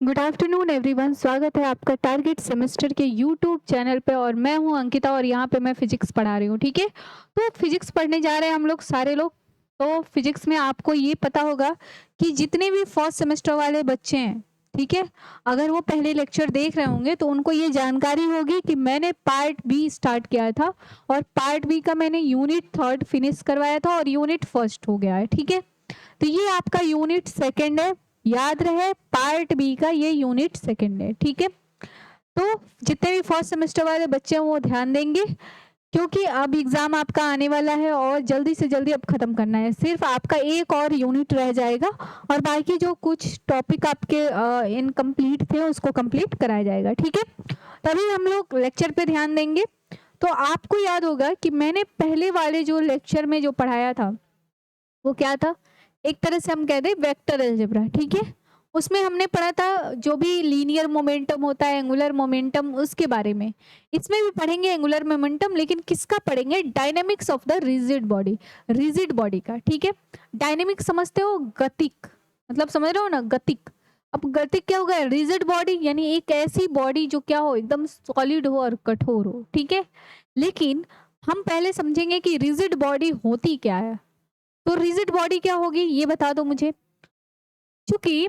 Good afternoon everyone. स्वागत है आपका टारगेट सेमेस्टर के यूट्यूब चैनल पे और मैं हूं अंकिता और यहाँ पे मैं फिजिक्स पढ़ा रही हूँ। ठीक है, तो फिजिक्स पढ़ने जा रहे हैं हम लोग सारे लोग। तो फिजिक्स में आपको ये पता होगा कि जितने भी फर्स्ट सेमेस्टर वाले बच्चे हैं, ठीक है, अगर वो पहले लेक्चर देख रहे होंगे तो उनको ये जानकारी होगी कि मैंने पार्ट बी स्टार्ट किया था और पार्ट बी का मैंने यूनिट थर्ड फिनिश करवाया था और यूनिट फर्स्ट हो गया है। ठीक है, तो ये आपका यूनिट सेकंड है। याद रहे, पार्ट बी का ये यूनिट सेकंड है। ठीक है, तो जितने भी फर्स्ट सेमेस्टर वाले बच्चे हैं वो ध्यान देंगे, क्योंकि अब एग्जाम आपका आने वाला है और जल्दी से जल्दी अब खत्म करना है। सिर्फ आपका एक और यूनिट रह जाएगा और बाकी जो कुछ टॉपिक आपके इनकम्प्लीट थे उसको कंप्लीट कराया जाएगा। ठीक है, तभी हम लोग लेक्चर पे ध्यान देंगे। तो आपको याद होगा कि मैंने पहले वाले जो लेक्चर में जो पढ़ाया था वो क्या था, एक तरह से हम कह दें वेक्टर अलजेब्रा। ठीक है, उसमें हमने पढ़ा था जो भी लीनियर मोमेंटम होता है, एंगुलर मोमेंटम, उसके बारे में। इसमें भी पढ़ेंगे एंगुलर मोमेंटम, लेकिन किसका पढ़ेंगे? Dynamics of the rigid body, rigid body का। ठीक है, डायनेमिक समझते हो? गतिक, मतलब समझ रहे हो ना, गतिक। अब गतिक क्या होगा? रिजिड बॉडी यानी एक ऐसी बॉडी जो क्या हो, एकदम सॉलिड हो और कठोर हो। ठीक है, लेकिन हम पहले समझेंगे कि रिजिड बॉडी होती क्या है। तो रिजिड बॉडी क्या होगी ये बता दो मुझे। क्योंकि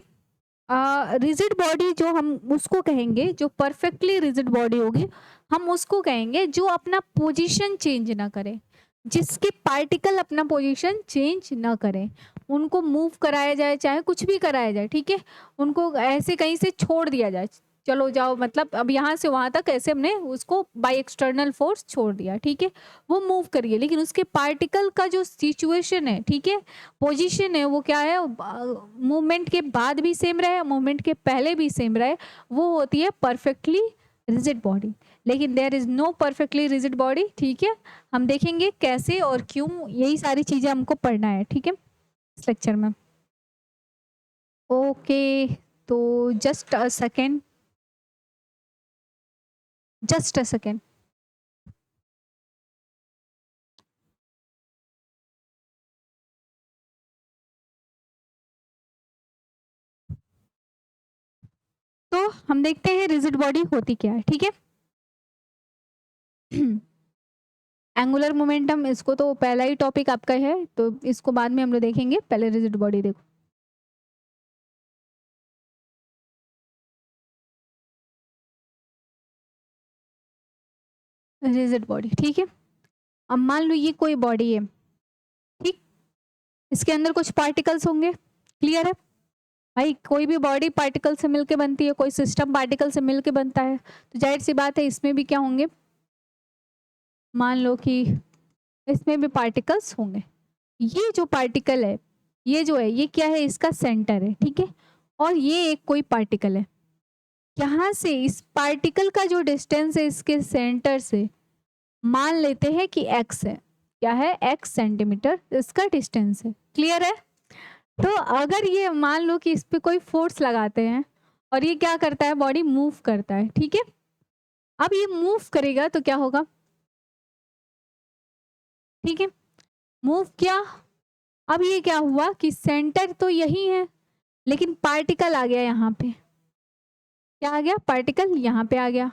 रिजिड बॉडी जो हम उसको कहेंगे, जो परफेक्टली रिजिड बॉडी होगी हम उसको कहेंगे जो अपना पोजीशन चेंज ना करे, जिसके पार्टिकल अपना पोजीशन चेंज ना करें। उनको मूव कराया जाए, चाहे कुछ भी कराया जाए, ठीक है, उनको ऐसे कहीं से छोड़ दिया जाए, चलो जाओ, मतलब अब यहाँ से वहां तक ऐसे हमने उसको बाय एक्सटर्नल फोर्स छोड़ दिया। ठीक है, वो मूव करिए, लेकिन उसके पार्टिकल का जो सिचुएशन है, ठीक है, पोजीशन है, वो क्या है, मूवमेंट के बाद भी सेम रहे, मूवमेंट के पहले भी सेम रहे, वो होती है परफेक्टली रिजिड बॉडी। लेकिन there is no perfectly rigid body. ठीक है, हम देखेंगे कैसे और क्यों, यही सारी चीजें हमको पढ़ना है। ठीक है, इस लेक्चर में। ओके, तो just a second, just a second. तो हम देखते हैं रिजिड बॉडी होती क्या है। ठीक है, एंगुलर मोमेंटम, इसको तो पहला ही टॉपिक आपका है, तो इसको बाद में हम लोग देखेंगे, पहले रिजिड बॉडी देखो। रिजिड बॉडी, ठीक है, अब मान लो ये कोई बॉडी है, ठीक, इसके अंदर कुछ पार्टिकल्स होंगे। क्लियर है भाई? कोई भी बॉडी पार्टिकल से मिलके बनती है, कोई सिस्टम पार्टिकल से मिलके बनता है, तो जाहिर सी बात है इसमें भी क्या होंगे, मान लो कि इसमें भी पार्टिकल्स होंगे। ये जो पार्टिकल है, ये जो है, ये क्या है, इसका सेंटर है। ठीक है, और ये एक कोई पार्टिकल है, यहाँ से इस पार्टिकल का जो डिस्टेंस है इसके सेंटर से, मान लेते हैं कि x है। क्या है? x सेंटीमीटर इसका डिस्टेंस है। क्लियर है? तो अगर ये मान लो कि इस पे कोई फोर्स लगाते हैं और ये क्या करता है, बॉडी मूव करता है। ठीक है, अब ये मूव करेगा तो क्या होगा? ठीक है, मूव किया, अब ये क्या हुआ कि सेंटर तो यही है, लेकिन पार्टिकल आ गया यहाँ पे। क्या आ गया? पार्टिकल यहाँ पे आ गया,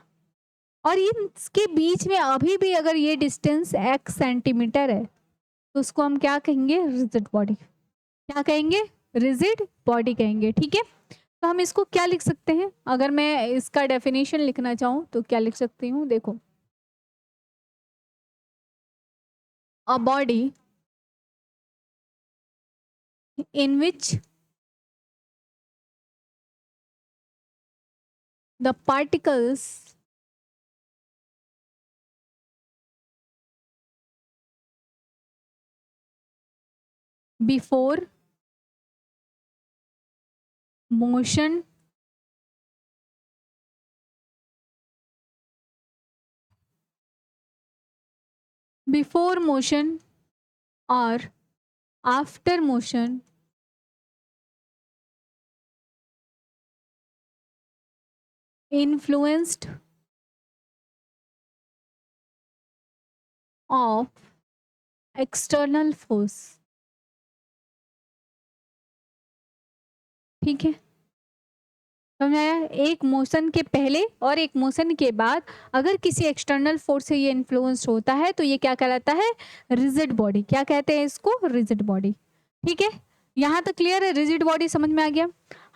और इसके बीच में अभी भी अगर ये डिस्टेंस x सेंटीमीटर है तो उसको हम क्या कहेंगे? Rigid body. क्या कहेंगे? रिजिड बॉडी कहेंगे। ठीक है, तो हम इसको क्या लिख सकते हैं? अगर मैं इसका डेफिनेशन लिखना चाहूँ तो क्या लिख सकती हूँ? देखो, a body in which the particles before motion before motion और after motion influenced of external force। ठीक है, समझ आया? एक मोशन के पहले और एक मोशन के बाद अगर किसी एक्सटर्नल फोर्स से ये इन्फ्लुएंस होता है तो ये क्या कहलाता है? Rigid body. क्या कहते हैं इसको? Rigid body. ठीक है, यहाँ तक क्लियर है? रिजिड बॉडी समझ में आ गया।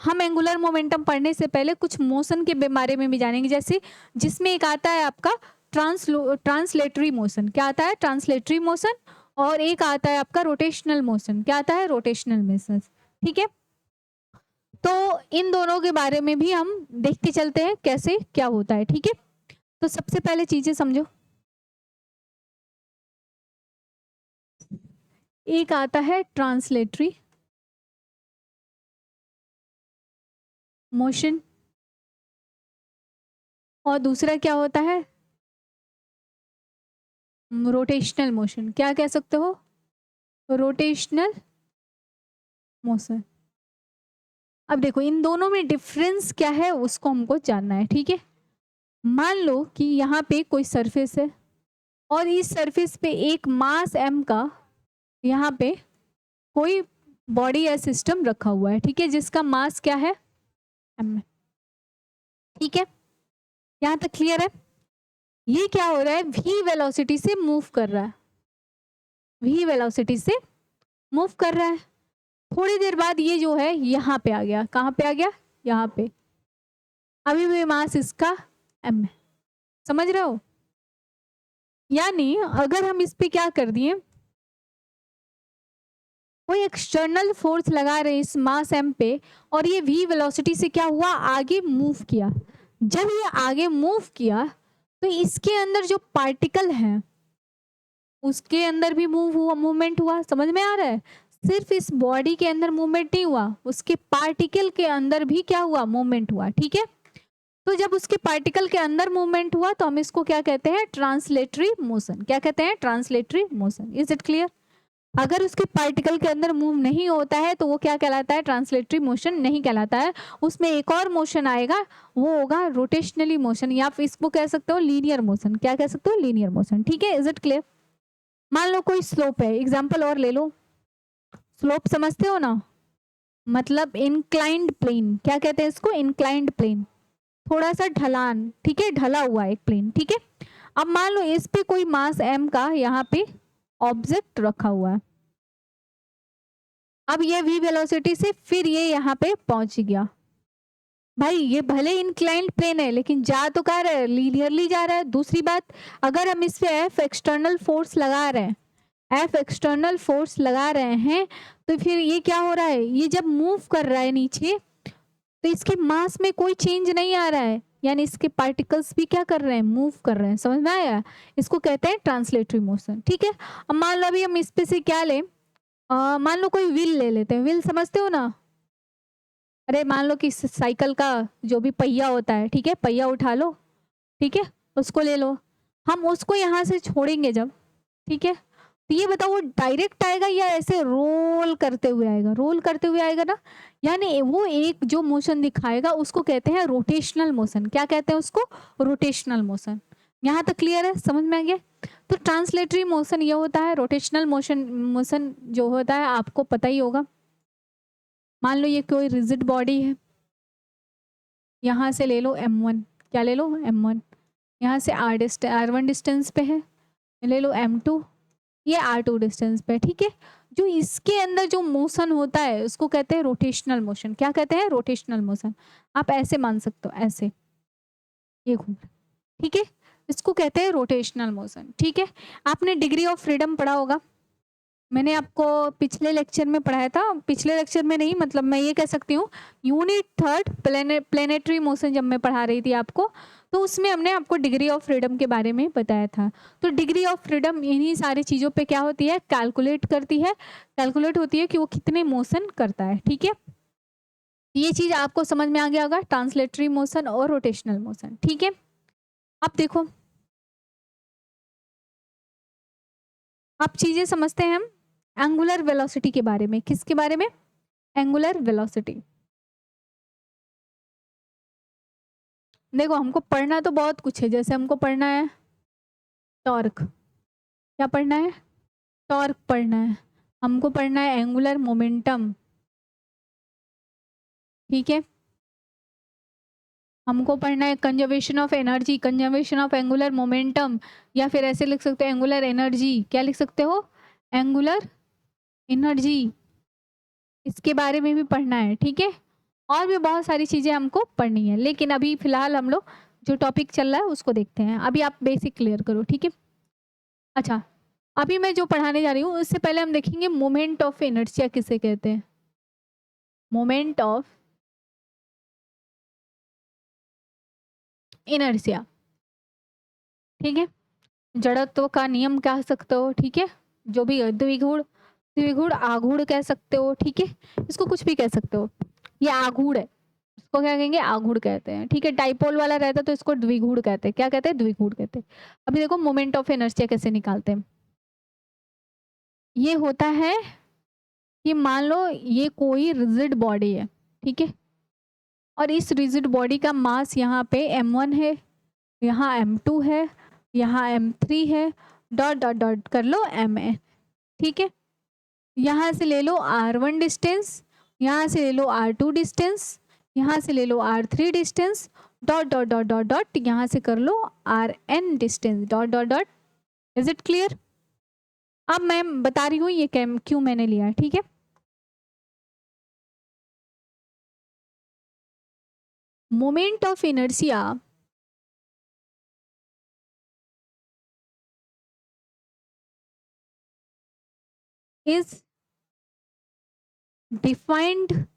हम एंगुलर मोमेंटम पढ़ने से पहले कुछ मोशन के बारे में भी जानेंगे, जैसे जिसमें एक आता है आपका ट्रांसलेटरी मोशन। क्या आता है? Translatory motion. और एक आता है आपका रोटेशनल मोशन। क्या आता है? Rotational motion. ठीक है, तो इन दोनों के बारे में भी हम देखते चलते हैं कैसे क्या होता है। ठीक है, तो सबसे पहले चीजें समझो। एक आता है ट्रांसलेटरी मोशन और दूसरा क्या होता है? Rotational motion. क्या कह सकते हो? Rotational motion. अब देखो इन दोनों में डिफरेंस क्या है उसको हमको जानना है। ठीक है, मान लो कि यहाँ पे कोई सरफेस है और इस सरफेस पे एक मास m का यहाँ पे कोई बॉडी या सिस्टम रखा हुआ है। ठीक है, जिसका मास क्या है? m। ठीक है, यहाँ तक क्लियर है? ये क्या हो रहा है? v वेलोसिटी से मूव कर रहा है। v वेलोसिटी से मूव कर रहा है। थोड़ी देर बाद ये जो है यहाँ पे आ गया। कहाँ पे आ गया? यहाँ पे। अभी भी मास इसका m है। समझ रहे हो? यानी अगर हम इस पे क्या कर दिए, कोई एक्सटर्नल फोर्स लगा रहे इस मास m पे और ये v वेलोसिटी से क्या हुआ? आगे मूव किया। जब ये आगे मूव किया तो इसके अंदर जो पार्टिकल है उसके अंदर भी मूवमेंट हुआ। समझ में आ रहा है? सिर्फ इस बॉडी के अंदर मूवमेंट नहीं हुआ, उसके पार्टिकल के अंदर भी क्या हुआ? मूवमेंट हुआ। ठीक है, तो जब उसके पार्टिकल के अंदर मूवमेंट हुआ तो हम इसको क्या कहते हैं? Translatory motion. क्या कहते हैं? Translatory motion. Is it clear? अगर उसके पार्टिकल के अंदर मूव नहीं होता है तो वो क्या कहलाता है? ट्रांसलेटरी मोशन नहीं कहलाता है। उसमें एक और मोशन आएगा, वो होगा रोटेशनली मोशन, या फिर इसको कह सकते हो लीनियर मोशन। क्या कह सकते हो? Linear motion. ठीक है, इज इट क्लियर? मान लो कोई स्लोप है, एग्जाम्पल और ले लो। स्लोप समझते हो ना? मतलब इंक्लाइंड प्लेन। क्या कहते हैं इसको? Inclined plane. थोड़ा सा ढलान। ठीक है, ढला हुआ एक प्लेन। ठीक है, अब मान लो इस पे कोई मास m का यहाँ पे ऑब्जेक्ट रखा हुआ है। अब ये v वेलोसिटी से फिर ये यहाँ पे पहुंच गया। भाई ये भले इंक्लाइंड प्लेन है लेकिन जा तो कह रहा है? लीनियरली जा रहा है। दूसरी बात, अगर हम इस पे f एक्सटर्नल फोर्स लगा रहे हैं, f एक्सटर्नल फोर्स लगा रहे हैं, तो फिर ये क्या हो रहा है? ये जब मूव कर रहा है नीचे तो इसके मास में कोई चेंज नहीं आ रहा है, यानी इसके पार्टिकल्स भी क्या कर रहे हैं? मूव कर रहे हैं। समझ में आया? इसको कहते हैं ट्रांसलेटरी मोशन। ठीक है, अब मान लो अभी हम इस पे से क्या लें, मान लो कोई व्हील ले लेते हैं। व्हील समझते हो ना? अरे मान लो कि साइकिल का जो भी पहिया होता है, ठीक है, पहिया उठा लो। ठीक है, उसको ले लो। हम उसको यहाँ से छोड़ेंगे जब, ठीक है, तो ये बताओ वो डायरेक्ट आएगा या ऐसे रोल करते हुए आएगा? रोल करते हुए आएगा ना, यानी वो एक जो मोशन दिखाएगा उसको कहते हैं रोटेशनल मोशन। क्या कहते हैं उसको? Rotational motion. यहाँ तक क्लियर है? समझ में आ गया? तो ट्रांसलेटरी मोशन ये होता है। रोटेशनल मोशन मोशन जो होता है आपको पता ही होगा। मान लो ये कोई रिजिड बॉडी है, यहाँ से ले लो m1। क्या ले लो? m1। यहाँ से r1 डिस्टेंस पे है, ले लो m2। ये r2 डिस्टेंस पे। ठीक है, जो इसके अंदर जो मोशन होता है उसको कहते हैं रोटेशनल मोशन। क्या कहते हैं? Rotational motion. आप ऐसे मान सकते हो, ऐसे ये घूम। ठीक है, इसको कहते हैं रोटेशनल मोशन। ठीक है, आपने डिग्री ऑफ फ्रीडम पढ़ा होगा। मैंने आपको पिछले लेक्चर में पढ़ाया था, पिछले लेक्चर में नहीं, मतलब मैं ये कह सकती हूँ यूनिट 3 प्लेनेटरी मोशन जब मैं पढ़ा रही थी आपको, तो उसमें हमने आपको डिग्री ऑफ फ्रीडम के बारे में बताया था। तो डिग्री ऑफ फ्रीडम इन्हीं सारी चीज़ों पे क्या होती है? कैलकुलेट करती है। कैलकुलेट होती है कि वो कितने मोशन करता है। ठीक है, ये चीज़ आपको समझ में आ गया होगा, ट्रांसलेटरी मोशन और रोटेशनल मोशन। ठीक है, अब देखो, अब चीज़ें समझते हैं हम एंगुलर वेलोसिटी के बारे में। किसके बारे में? Angular velocity. देखो हमको पढ़ना तो बहुत कुछ है, जैसे हमको पढ़ना है टॉर्क। क्या पढ़ना है? टॉर्क पढ़ना है। हमको पढ़ना है एंगुलर मोमेंटम। ठीक है, हमको पढ़ना है conservation of energy, conservation of angular momentum, या फिर ऐसे लिख सकते हो एंगुलर एनर्जी। क्या लिख सकते हो? एंगुलर एनर्जी, इसके बारे में भी पढ़ना है, ठीक है। और भी बहुत सारी चीज़ें हमको पढ़नी है, लेकिन अभी फिलहाल हम लोग जो टॉपिक चल रहा है उसको देखते हैं। अभी आप बेसिक क्लियर करो, ठीक है। अच्छा, अभी मैं जो पढ़ाने जा रही हूँ उससे पहले हम देखेंगे मोमेंट ऑफ इनर्शिया किसे कहते हैं। मोमेंट ऑफ इनर्शिया, ठीक है। जड़त्व का नियम कह सकते हो, ठीक है। जो भी द्विगुण, द्विगुण आघूर्ण कह सकते हो, ठीक है। इसको कुछ भी कह सकते हो, ये आघूर्ण है, इसको क्या कहेंगे? आघूर्ण कहते हैं, ठीक है। डाइपोल वाला रहता है तो इसको द्विगुण कहते हैं। क्या कहते हैं? द्विगुण कहते हैं। अभी देखो मोमेंट ऑफ इनर्शिया कैसे निकालते हैं। ये होता है कि मान लो ये कोई रिजिड बॉडी है, ठीक है, और इस रिजिड बॉडी का मास यहाँ पे m1 है, यहाँ m2 है, यहाँ m3 है, डॉट डॉट डॉट कर लो mn, ठीक है। यहाँ से ले लो r1 डिस्टेंस, यहाँ से ले लो r2 डिस्टेंस, यहाँ से ले लो r3 distance, dot dot dot dot dot यहाँ से कर लो rn distance, dot dot dot. Is it clear? अब मैं बता रही हूँ ये क्यों मैंने लिया है, ठीक है। Moment of inertia is defined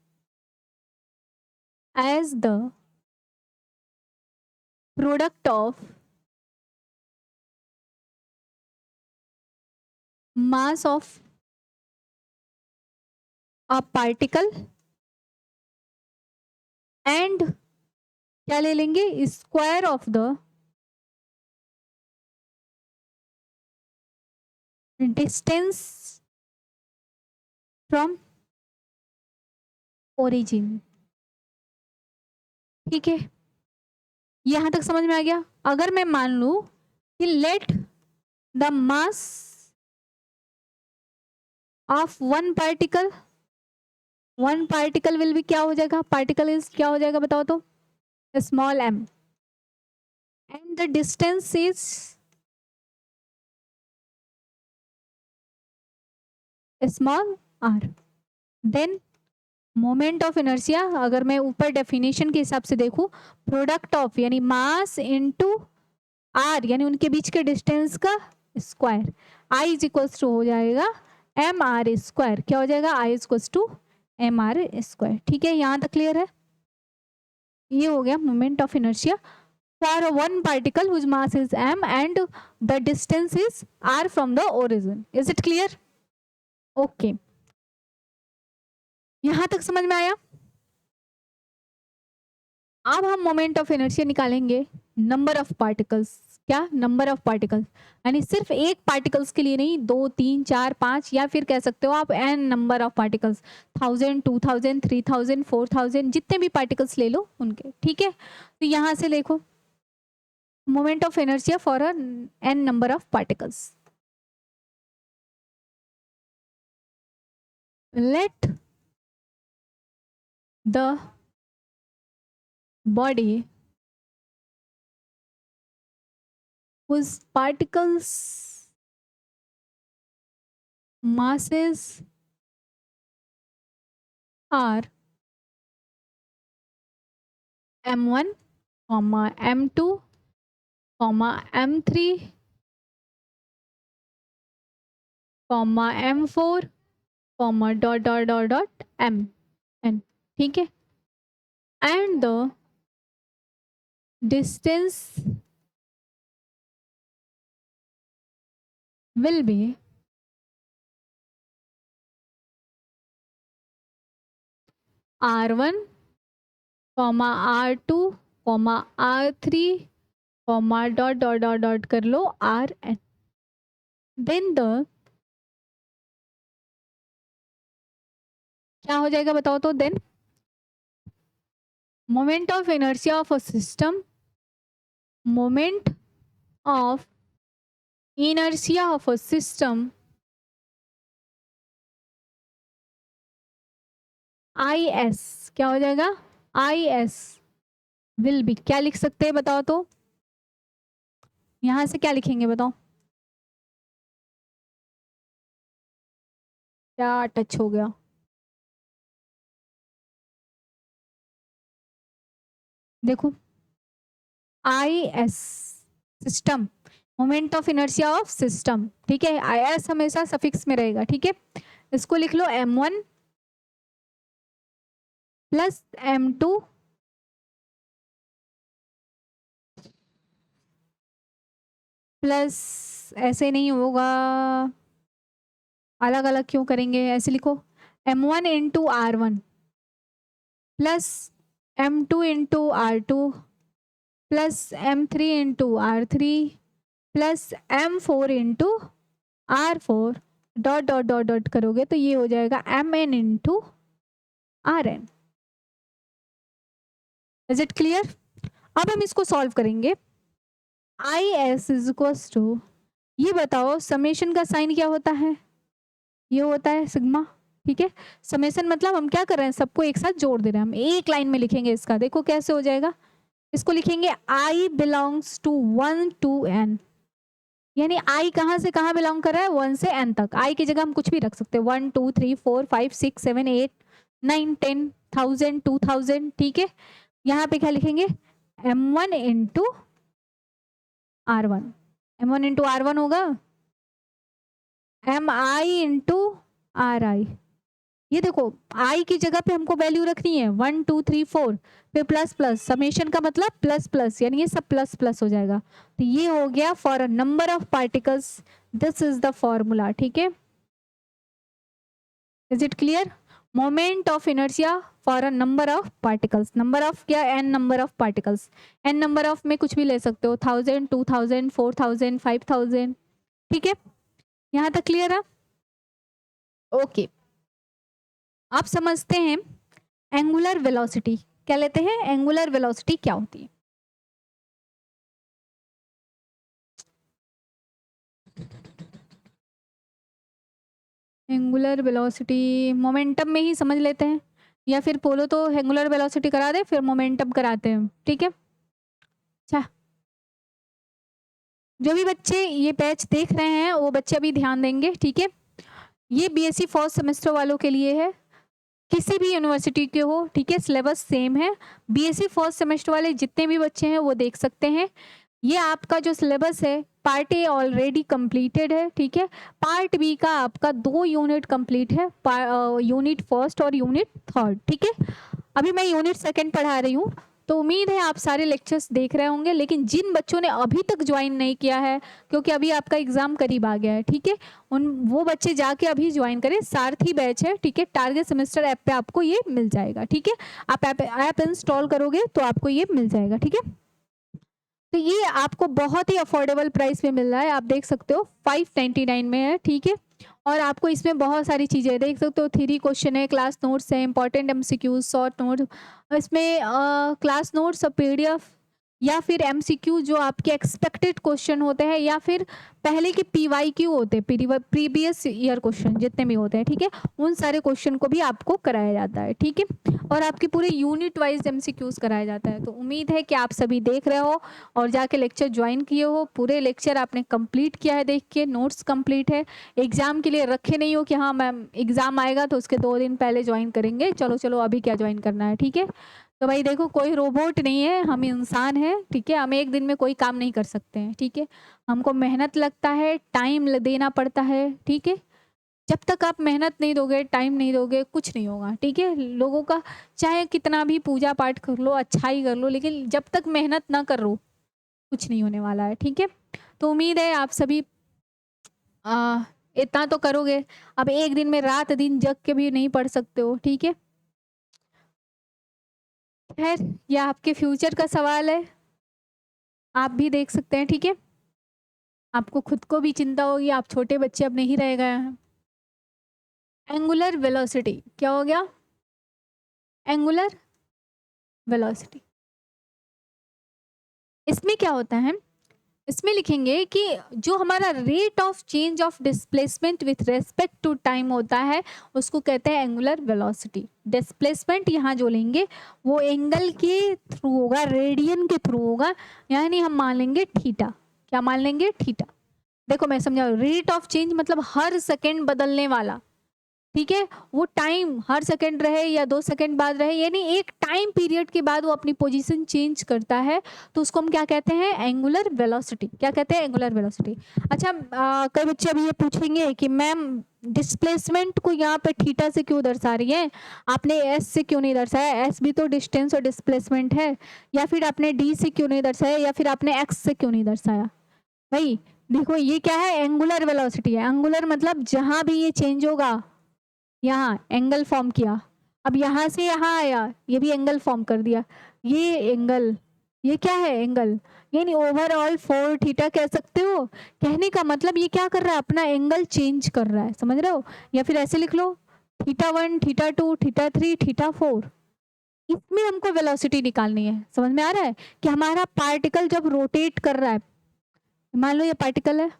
as the product of mass of a particle and क्या ले लेंगे? Square of the distance from origin, ठीक है। यहां तक समझ में आ गया? अगर मैं मान लू कि let the mass of one particle will भी क्या हो जाएगा? पार्टिकल इज क्या हो जाएगा बताओ तो? Small m, and the distance is small r, then moment of inertia, अगर मैं ऊपर डेफिनेशन के हिसाब से देखूं, प्रोडक्ट ऑफ यानी मास इनटू आर यानी उनके बीच के डिस्टेंस का square, I is equals to हो जाएगा एम आर स्क्वायर। क्या हो जाएगा? I is equals to M R square, ठीक है। यहाँ तक क्लियर है? ये हो गया moment of inertia for one particle whose mass is M and the distance is R from the origin. Is it clear? Okay, यहां तक समझ में आया? अब हम मोमेंट ऑफ इनर्शिया निकालेंगे नंबर ऑफ पार्टिकल्स। क्या? नंबर ऑफ पार्टिकल्स, यानी सिर्फ एक पार्टिकल्स के लिए नहीं, 2 3 4 5, या फिर कह सकते हो आप एन नंबर ऑफ पार्टिकल्स, 1000 2000 3000 4000, जितने भी पार्टिकल्स ले लो उनके, ठीक है। तो यहां से देखो moment of inertia for N number of particles. Let the body whose particles masses are m1, m2, m3, m4, dot dot dot dot mn, ठीक है। And the distance will be r1, r2, r3, dot dot dot dot कर लो rn, then the क्या हो जाएगा बताओ तो? Then moment of inertia of a system, moment of inertia of a system is क्या हो जाएगा? is विल बी क्या लिख सकते हैं बताओ तो, यहां से क्या लिखेंगे बताओ, क्या टच हो गया, देखो I S, system, moment of inertia of system, ठीक है, आई एस हमेशा सफिक्स में रहेगा, ठीक है। इसको लिख लो m1 प्लस m2 प्लस, ऐसे नहीं होगा, अलग अलग क्यों करेंगे, ऐसे लिखो m1 into r1 plus m2 into r2 plus m3 into r3 plus m4 into r4, dot dot dot dot करोगे तो ये हो जाएगा mn into rn। Is it clear? अब हम इसको सॉल्व करेंगे। I S is equals to, ये बताओ समेशन का साइन क्या होता है, ये होता है सिग्मा, ठीक है। समेशन मतलब हम क्या कर रहे हैं, सबको एक साथ जोड़ दे रहे हैं, हम एक लाइन में लिखेंगे इसका, देखो कैसे हो जाएगा, इसको लिखेंगे आई बिलोंग्स टू 1 टू n, यानी आई कहाँ से कहाँ बिलोंग कर रहा है, 1 से n तक, आई की जगह हम कुछ भी रख सकते हैं, 1 2 3 4 5 6 7 8 9 10 1000 2000, ठीक है। यहाँ पे क्या लिखेंगे m1 into r1, m1 into r1 होगा mi इंटू ri, ये देखो आई की जगह पे हमको वैल्यू रखनी है 1 2 3 4, फिर प्लस प्लस, समेशन का मतलब प्लस प्लस, यानी ये सब प्लस प्लस हो जाएगा, तो ये हो गया for a number of particles, this is the formula, ठीक है। Is it clear? Moment of inertia for a number of particles, number of क्या, N number of particles, N number of में कुछ भी ले सकते हो, 1000 2000 4000 5000, ठीक है। यहाँ तक क्लियर है? ओके, आप समझते हैं एंगुलर वेलोसिटी क्या लेते हैं, एंगुलर वेलोसिटी क्या होती है। एंगुलर वेलोसिटी मोमेंटम में ही समझ लेते हैं, या फिर बोलो तो एंगुलर वेलोसिटी करा दे फिर मोमेंटम कराते हैं, ठीक है। अच्छा, जो भी बच्चे ये बैच देख रहे हैं वो बच्चे अभी ध्यान देंगे, ठीक है। ये बीएससी फर्स्ट सेमेस्टर वालों के लिए है, किसी भी यूनिवर्सिटी के हो, ठीक है, सिलेबस सेम है, बीएससी फर्स्ट सेमेस्टर वाले जितने भी बच्चे हैं वो देख सकते हैं। ये आपका जो सिलेबस है पार्ट ए ऑलरेडी कंप्लीटेड है, ठीक है। पार्ट बी का आपका 2 यूनिट कंप्लीट है, यूनिट फर्स्ट और यूनिट थर्ड, ठीक है। अभी मैं यूनिट सेकंड पढ़ा रही हूँ, तो उम्मीद है आप सारे लेक्चर्स देख रहे होंगे, लेकिन जिन बच्चों ने अभी तक ज्वाइन नहीं किया है, क्योंकि अभी आपका एग्जाम करीब आ गया है, ठीक है, उन वो बच्चे जाके अभी ज्वाइन करें, सारथी बैच है, ठीक है, टारगेट सेमेस्टर ऐप पे आपको ये मिल जाएगा, ठीक है। आप ऐप इंस्टॉल करोगे तो आपको ये मिल जाएगा, ठीक है। तो ये आपको बहुत ही अफोर्डेबल प्राइस में मिल रहा है, आप देख सकते हो 599 में है, ठीक है। और आपको इसमें बहुत सारी चीज़ें देख सकते हो, 3 क्वेश्चन है, क्लास नोट्स है, इंपॉर्टेंट एमसीक्यूज, शॉर्ट नोट, इसमें क्लास नोट्स, पीडीएफ, या फिर एमसीक्यू जो आपके एक्सपेक्टेड क्वेश्चन होते हैं, या फिर पहले के पीवाईक्यू होते हैं, प्रीवियस ईयर क्वेश्चन जितने भी होते हैं, ठीक है, उन सारे क्वेश्चन को भी आपको कराया जाता है, ठीक है। और आपके पूरे यूनिट वाइज एमसीक्यूज कराया जाता है। तो उम्मीद है कि आप सभी देख रहे हो और जाके लेक्चर ज्वाइन किए हो, पूरे लेक्चर आपने कंप्लीट किया है, देख के नोट्स कंप्लीट है, एग्जाम के लिए रखे नहीं हो कि हाँ मैम एग्जाम आएगा तो उसके 2 दिन पहले ज्वाइन करेंगे, चलो चलो अभी क्या ज्वाइन करना है, ठीक है। तो भाई देखो कोई रोबोट नहीं है, हम इंसान हैं, ठीक है, हम एक दिन में कोई काम नहीं कर सकते हैं, ठीक है। हमको मेहनत लगता है, टाइम देना पड़ता है, ठीक है। जब तक आप मेहनत नहीं दोगे, टाइम नहीं दोगे, कुछ नहीं होगा, ठीक है। लोगों का चाहे कितना भी पूजा पाठ कर लो, अच्छाई कर लो, लेकिन जब तक मेहनत ना करो कुछ नहीं होने वाला है, ठीक है। तो उम्मीद है आप सभी आ, इतना तो करोगे। अब एक दिन में रात दिन जग के भी नहीं पढ़ सकते हो, ठीक है। खैर यह आपके फ्यूचर का सवाल है, आप भी देख सकते हैं, ठीक है। आपको खुद को भी चिंता होगी, आप छोटे बच्चे अब नहीं रह गए हैं। एंगुलर वेलोसिटी क्या हो गया, एंगुलर वेलोसिटी, इसमें क्या होता है, इसमें लिखेंगे कि जो हमारा rate of change of displacement with respect to time होता है उसको कहते हैं एंगुलर वेलोसिटी। डिस्प्लेसमेंट यहाँ जो लेंगे वो एंगल के थ्रू होगा, रेडियन के थ्रू होगा, यानी हम मान लेंगे थीटा। क्या मान लेंगे? थीटा। देखो मैं समझा, रेट ऑफ चेंज मतलब हर सेकेंड बदलने वाला, ठीक है। वो टाइम हर सेकंड रहे या 2 सेकंड बाद रहे, यानी एक टाइम पीरियड के बाद वो अपनी पोजीशन चेंज करता है, तो उसको हम क्या कहते हैं? Angular velocity. क्या कहते हैं? Angular velocity. अच्छा, कई बच्चे अभी ये पूछेंगे कि मैम डिस्प्लेसमेंट को यहाँ पे थीटा से क्यों दर्शा रही है, आपने एस से क्यों नहीं दर्शाया? एस भी तो डिस्टेंस और डिस्प्लेसमेंट है। या फिर आपने डी से क्यों नहीं दर्शाया, या फिर आपने एक्स से क्यों नहीं दर्शाया? भाई देखो, ये क्या है? एंगुलर वेलोसिटी है। एंगुलर मतलब जहां भी ये चेंज होगा, यहाँ एंगल फॉर्म किया, अब यहाँ से यहाँ आया, ये भी एंगल फॉर्म कर दिया, ये एंगल, ये क्या है? एंगल। यानी ओवरऑल 4 थीटा कह सकते हो। कहने का मतलब ये क्या कर रहा है? अपना एंगल चेंज कर रहा है, समझ रहे हो? या फिर ऐसे लिख लो, θ1, θ2, θ3, θ4। इसमें हमको वेलोसिटी निकालनी है। समझ में आ रहा है कि हमारा पार्टिकल जब रोटेट कर रहा है, मान लो ये पार्टिकल है,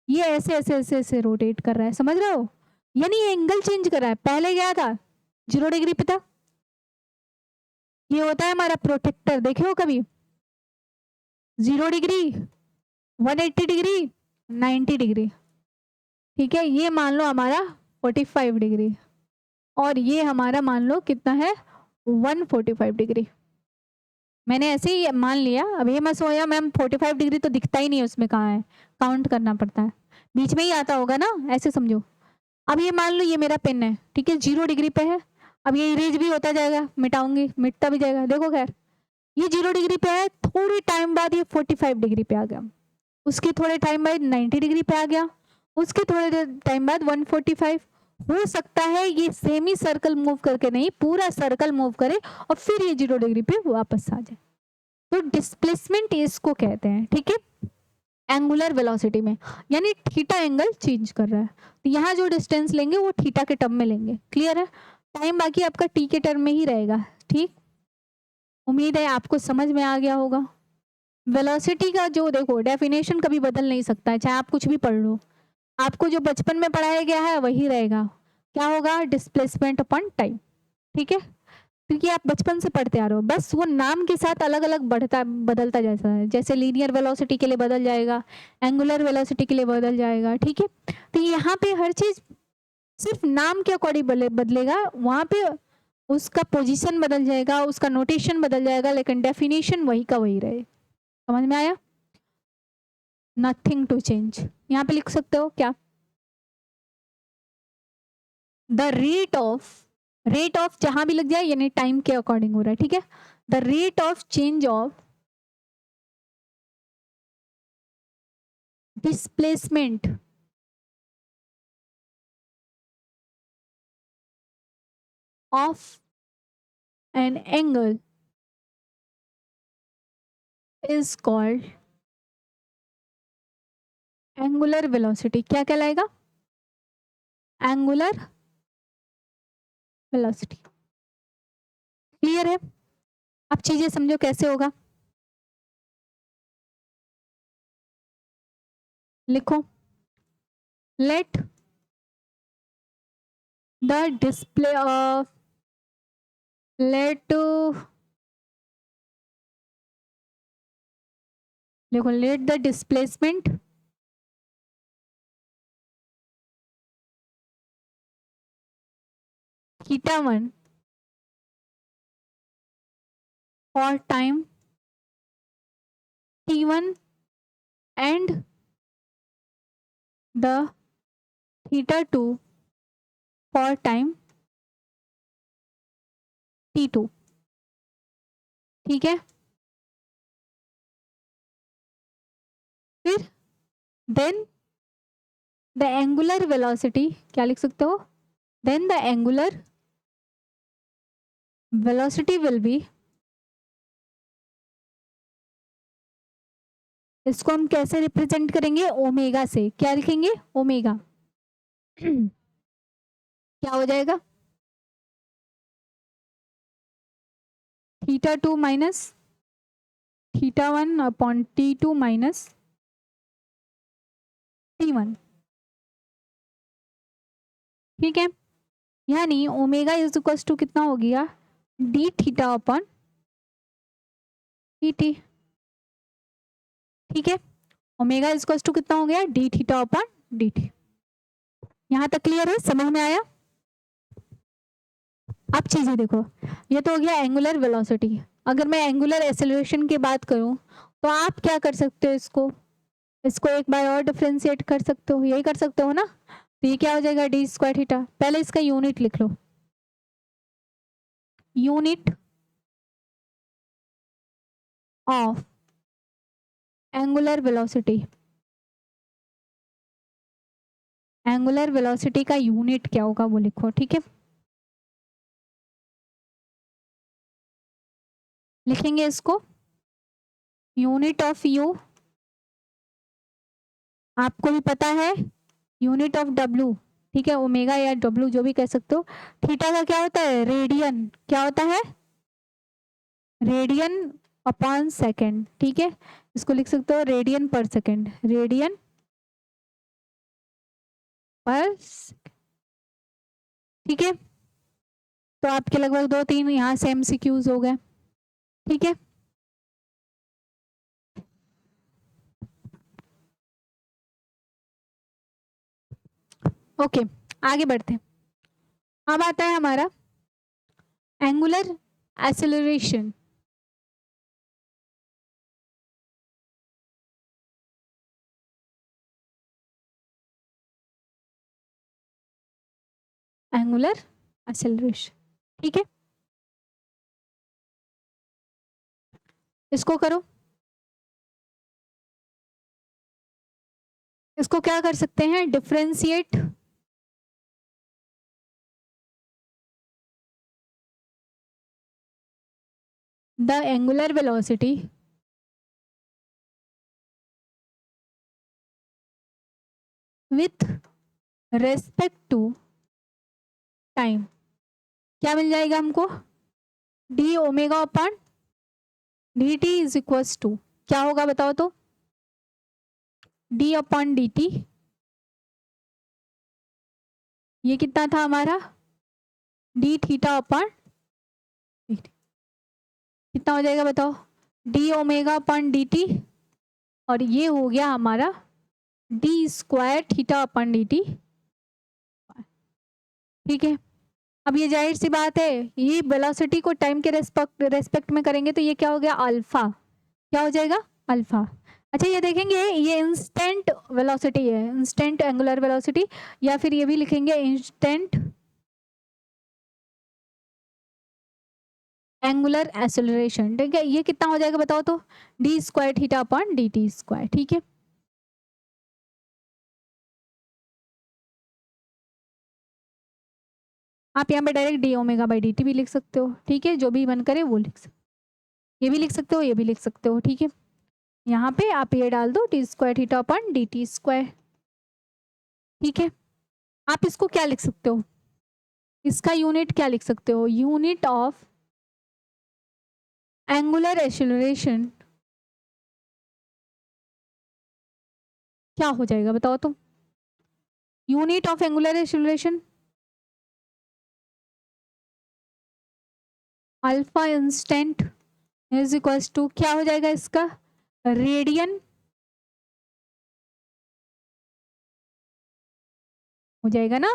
ये ऐसे ऐसे ऐसे ऐसे रोटेट कर रहा है, समझ रहे हो? यानी एंगल चेंज कर रहा है। पहले क्या था? 0 डिग्री पे था। ये होता है हमारा प्रोटेक्टर, देखे हो कभी? 0 डिग्री, 180 डिग्री, 90 डिग्री, ठीक है। ये मान लो हमारा 45 डिग्री, और ये हमारा मान लो कितना है? 145 डिग्री। मैंने ऐसे ही मान लिया। अब ये मैं सोया मैम 45 डिग्री तो दिखता ही नहीं है, उसमें कहाँ है? काउंट करना पड़ता है, बीच में ही आता होगा ना, ऐसे समझो। अब ये मान लो ये मेरा पेन है, ठीक है, 0 डिग्री पे है। अब ये इरेज भी होता जाएगा, मिटाऊंगी, मिटता भी जाएगा। देखो खैर, ये 0 डिग्री पे है, थोड़ी टाइम बाद ये 45 डिग्री पे आ गया, उसके थोड़े टाइम बाद 90 डिग्री पे आ गया, उसके थोड़े टाइम बाद 145। हो सकता है ये सेमी सर्कल मूव करके नहीं, पूरा सर्कल मूव करे और फिर ये 0 डिग्री पे वापस आ जाए। तो डिस्प्लेसमेंट इसको कहते हैं, ठीक है, एंगुलर वेलोसिटी में। यानी थीटा एंगल चेंज कर रहा है, तो यहाँ जो डिस्टेंस लेंगे वो थीटा के टर्म में लेंगे। क्लियर है? टाइम बाकी आपका टी के टर्म में ही रहेगा, ठीक। उम्मीद है आपको समझ में आ गया होगा। वेलोसिटी का जो देखो डेफिनेशन कभी बदल नहीं सकता है, चाहे आप कुछ भी पढ़ लो, आपको जो बचपन में पढ़ाया गया है वही रहेगा। क्या होगा? डिस्प्लेसमेंट अपॉन टाइम, ठीक है, क्योंकि आप बचपन से पढ़ते आ रहे हो, बस वो नाम के साथ अलग अलग बढ़ता बदलता जैसा है। जैसे लीनियर वेलोसिटी के लिए बदल जाएगा, एंगुलर वेलोसिटी के लिए बदल जाएगा, ठीक है। तो यहाँ पे हर चीज सिर्फ नाम के अकॉर्डिंग बदलेगा, वहां पे उसका पोजीशन बदल जाएगा, उसका नोटेशन बदल जाएगा, लेकिन डेफिनेशन वही का वही रहे। समझ में आया? Nothing to change. यहाँ पे लिख सकते हो क्या? द रेट ऑफ जहां भी लग जाए यानी टाइम के अकॉर्डिंग हो रहा है, ठीक है। The rate of change of displacement of an angle is called angular velocity. क्या कहलाएगा? Angular velocity. क्लियर है? अब चीजें समझो कैसे होगा। लिखो, let the display of let देखो, let the displacement θ1 for time t1 and the θ2 for time t2, ठीक है। फिर देन द एंगुलर वेलोसिटी, क्या लिख सकते हो? Then the angular velocity will be, इसको हम कैसे रिप्रेजेंट करेंगे? ओमेगा से। क्या लिखेंगे? ओमेगा। क्या हो जाएगा? θ2 minus θ1 upon t2 minus T1, ठीक है। यानी ओमेगा इज इक्वल टू कितना हो गया, D theta upon d T, ठीक है। ओमेगा इज इक्वल टू कितना हो गया, D theta upon d T. यहां तक क्लियर है, समझ में आया। अब चीजें देखो, ये तो हो गया एंगुलर वेलोसिटी। अगर मैं एंगुलर एक्सेलरेशन की बात करूं तो आप क्या कर सकते हो, इसको इसको एक बार और डिफ्रेंशिएट कर सकते हो, यही कर सकते हो ना। तो ये क्या हो जाएगा, डी स्क्वायर थीटा। पहले इसका यूनिट लिख लो, unit of angular velocity. Angular velocity का यूनिट क्या होगा वो लिखो, ठीक है। लिखेंगे इसको, यूनिट ऑफ यू आपको भी पता है, यूनिट ऑफ डब्ल्यू, ठीक है, ओमेगा या डब्ल्यू जो भी कह सकते हो। थीटा का क्या होता है, रेडियन, क्या होता है, रेडियन अपॉन सेकेंड, ठीक है। इसको लिख सकते हो रेडियन पर सेकेंड, रेडियन पर, ठीक है। तो आपके लगभग 2-3 यहाँ से एमसीक्यूज हो गए, ठीक है। ओके, आगे बढ़ते हैं। अब आता है हमारा एंगुलर एक्सेलरेशन। एंगुलर एक्सेलरेशन, ठीक है। इसको करो, इसको क्या कर सकते हैं, differentiate the angular velocity with respect to time. क्या मिल जाएगा हमको, d omega upon d t is equals to, क्या होगा बताओ तो, डी अपॉन डी टी, ये कितना था हमारा, D theta upon d T, कितना हो जाएगा बताओ, D omega upon d T, और ये हो गया हमारा D square theta upon d T, ठीक है। अब ये जाहिर सी बात है, ये वेलोसिटी को टाइम के रेस्पेक्ट में करेंगे तो ये क्या हो गया, अल्फा, क्या हो जाएगा, अल्फा। अच्छा ये देखेंगे, ये इंस्टेंट वेलोसिटी है, इंस्टेंट एंगुलर वेलोसिटी, या फिर ये भी लिखेंगे इंस्टेंट एंगुलर एक्सेलरेशन, ठीक है। ये कितना हो जाएगा बताओ तो, D square theta upon d T square, ठीक है। आप यहाँ पे direct D omega by d T भी लिख सकते हो, ठीक है, जो भी मन करे वो लिख सकते हो, ये भी लिख सकते हो, ये भी लिख सकते हो, ठीक है। यहाँ पे आप ये डाल दो, D square theta upon d T square, ठीक है। आप इसको क्या लिख सकते हो, इसका यूनिट क्या लिख सकते हो, यूनिट ऑफ एंगुलर एक्सेलरेशन क्या हो जाएगा बताओ तो, unit of angular acceleration alpha instant is equals to, क्या हो जाएगा इसका, रेडियन हो जाएगा ना,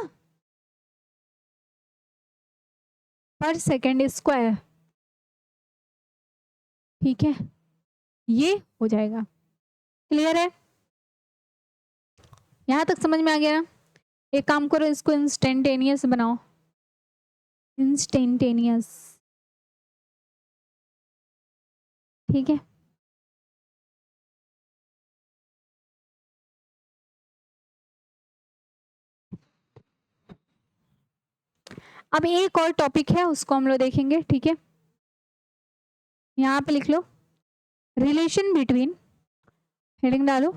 पर सेकेंड स्क्वायर, ठीक है, ये हो जाएगा। क्लियर है, यहां तक समझ में आ गया ना। एक काम करो, इसको इंस्टेंटेनियस बनाओ, इंस्टेंटेनियस, ठीक है। अब एक और टॉपिक है, उसको हम लोग देखेंगे, ठीक है। यहाँ पे लिख लो, रिलेशन बिटवीन, हेडिंग डालो,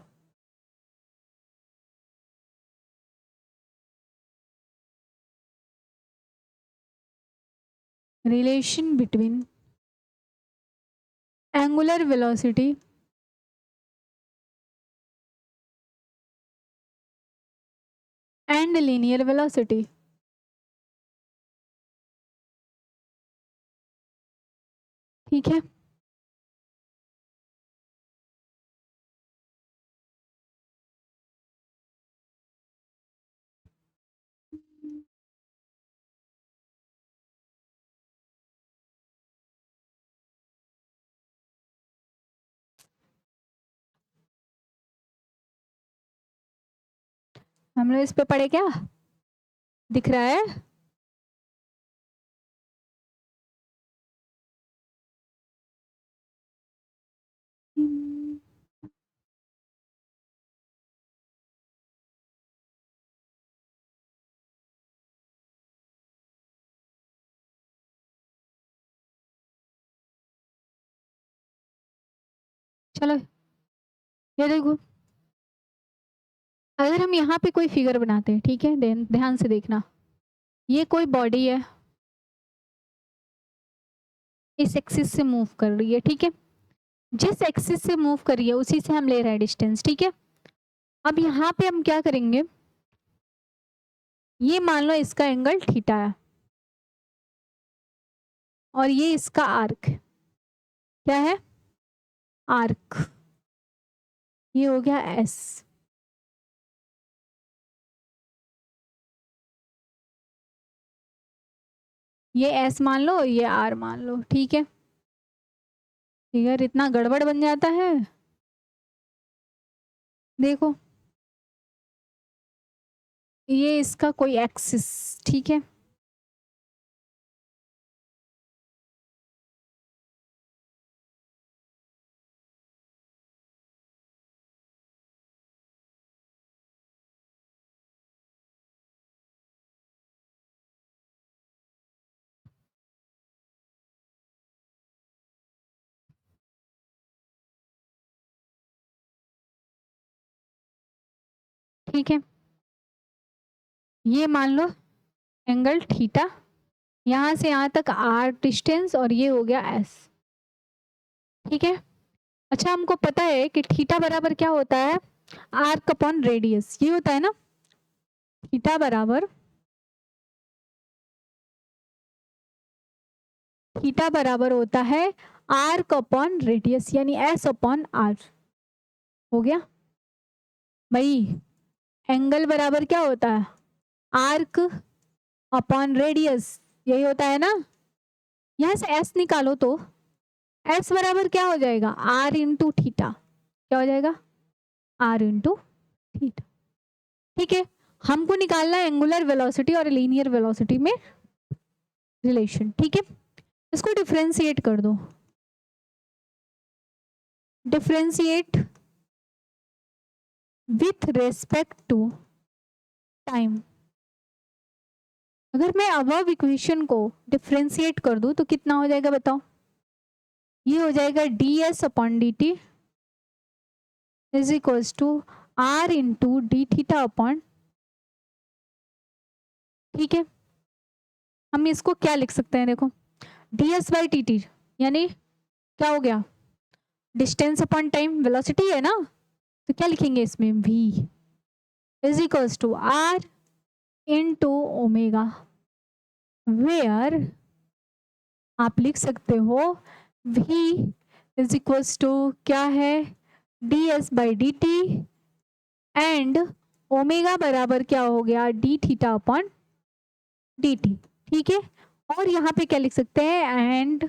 relation between angular velocity and linear velocity. ठीक है, हम लोग इस पे पढ़े क्या, दिख रहा है? चलो ये देखो, अगर हम यहाँ पे कोई फिगर बनाते हैं, ठीक है, ध्यान से देखना, ये कोई बॉडी है, इस एक्सिस से मूव कर रही है, ठीक है, जिस एक्सिस से मूव कर रही है उसी से हम ले रहे हैं डिस्टेंस, ठीक है। अब यहाँ पे हम क्या करेंगे, ये मान लो इसका एंगल थीटा है और ये इसका आर्क, क्या है, आर्क, ये हो गया एस। ये एस मान लो, ये आर मान लो, ठीक है। फिगर इतना गड़बड़ बन जाता है, देखो ये इसका कोई एक्सिस, ठीक है, ठीक है, ये मान लो एंगल थीटा, यहां से यहां तक आर डिस्टेंस और ये हो गया एस, ठीक है। अच्छा हमको पता है कि थीटा बराबर क्या होता है, आर्क अपॉन रेडियस, ये होता है ना, थीटा बराबर, थीटा बराबर होता है आर्क अपॉन रेडियस, यानी एस अपॉन आर, हो गया भाई। एंगल बराबर क्या होता है, आर्क अपॉन रेडियस, यही होता है ना। यहां से एस निकालो तो एस बराबर क्या हो जाएगा, आर इंटू थीटा, क्या हो जाएगा, आर इंटू थीटा, ठीक है। हमको निकालना है एंगुलर वेलोसिटी और लीनियर वेलोसिटी में रिलेशन, ठीक है। इसको डिफरेंशिएट कर दो, differentiate with respect to time. अगर मैं अबव इक्वेशन को डिफरेंशिएट कर दूं तो कितना हो जाएगा बताओ, ये हो जाएगा d s upon d t is equals to r into d theta upon, ठीक है। हम इसको क्या लिख सकते हैं, देखो d s by t t, यानी क्या हो गया, डिस्टेंस अपॉन टाइम, वेलोसिटी है ना, तो क्या लिखेंगे इसमें, v is equals to r into omega, where आप लिख सकते हो v इज इक्वल्स टू क्या है, D s by d T and omega बराबर क्या हो गया, D theta upon d T, ठीक है। और यहाँ पे क्या लिख सकते हैं, and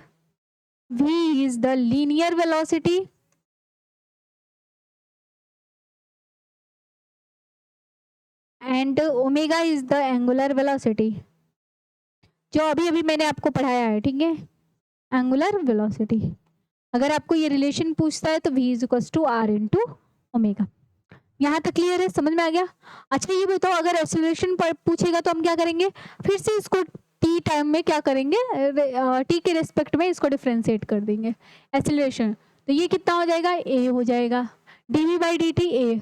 v is the linear velocity and omega is the angular velocity, जो अभी अभी मैंने आपको पढ़ाया है, ठीक है, एंगुलर वेलोसिटी। अगर आपको ये रिलेशन पूछता है तो v is equal to r into omega. यहाँ तक क्लियर है, समझ में आ गया। अच्छा ये बताओ, अगर एक्सीलरेशन पूछेगा तो हम क्या करेंगे, फिर से इसको टी टाइम में क्या करेंगे, टी के रिस्पेक्ट में इसको डिफ्रेंशिएट कर देंगे एक्सीलरेशन, तो ये कितना हो जाएगा, ए हो जाएगा, d v by d t a,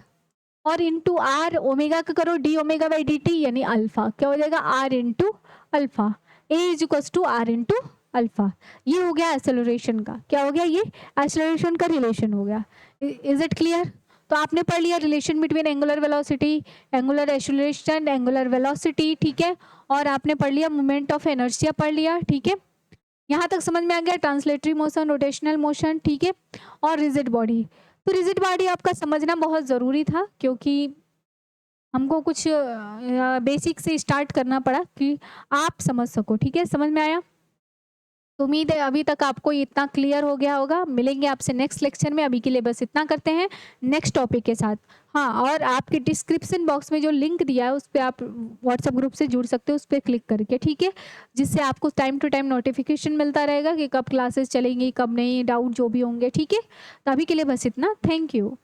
और इंटू आर ओमेगा का करो d omega by d t, यानी अल्फा, क्या हो जाएगा, r into alpha, a is equal to r into alpha. ये हो गया एक्सेलरेशन का, क्या हो गया, ये एक्सेलरेशन का रिलेशन हो गया। Is it clear. तो आपने पढ़ लिया relation between angular velocity, angular acceleration, angular velocity, ठीक है। और आपने पढ़ लिया मोमेंट ऑफ इनर्शिया पढ़ लिया, ठीक है। यहाँ तक समझ में आ गया, ट्रांसलेटरी मोशन, रोटेशनल मोशन, ठीक है। और रिजिड बॉडी, तो रिजिड बॉडी आपका समझना बहुत ज़रूरी था, क्योंकि हमको कुछ बेसिक से स्टार्ट करना पड़ा कि आप समझ सको, ठीक है। समझ में आया? तो उम्मीद है अभी तक आपको इतना क्लियर हो गया होगा। मिलेंगे आपसे नेक्स्ट लेक्चर में, अभी के लिए बस इतना करते हैं नेक्स्ट टॉपिक के साथ। हाँ, और आपके डिस्क्रिप्शन बॉक्स में जो लिंक दिया है उस पर आप व्हाट्सएप ग्रुप से जुड़ सकते हो, उस पर क्लिक करके, ठीक है। जिससे आपको टाइम टू टाइम नोटिफिकेशन मिलता रहेगा कि कब क्लासेस चलेंगी, कब नहीं, डाउट जो भी होंगे, ठीक है। तो अभी के लिए बस इतना। Thank you.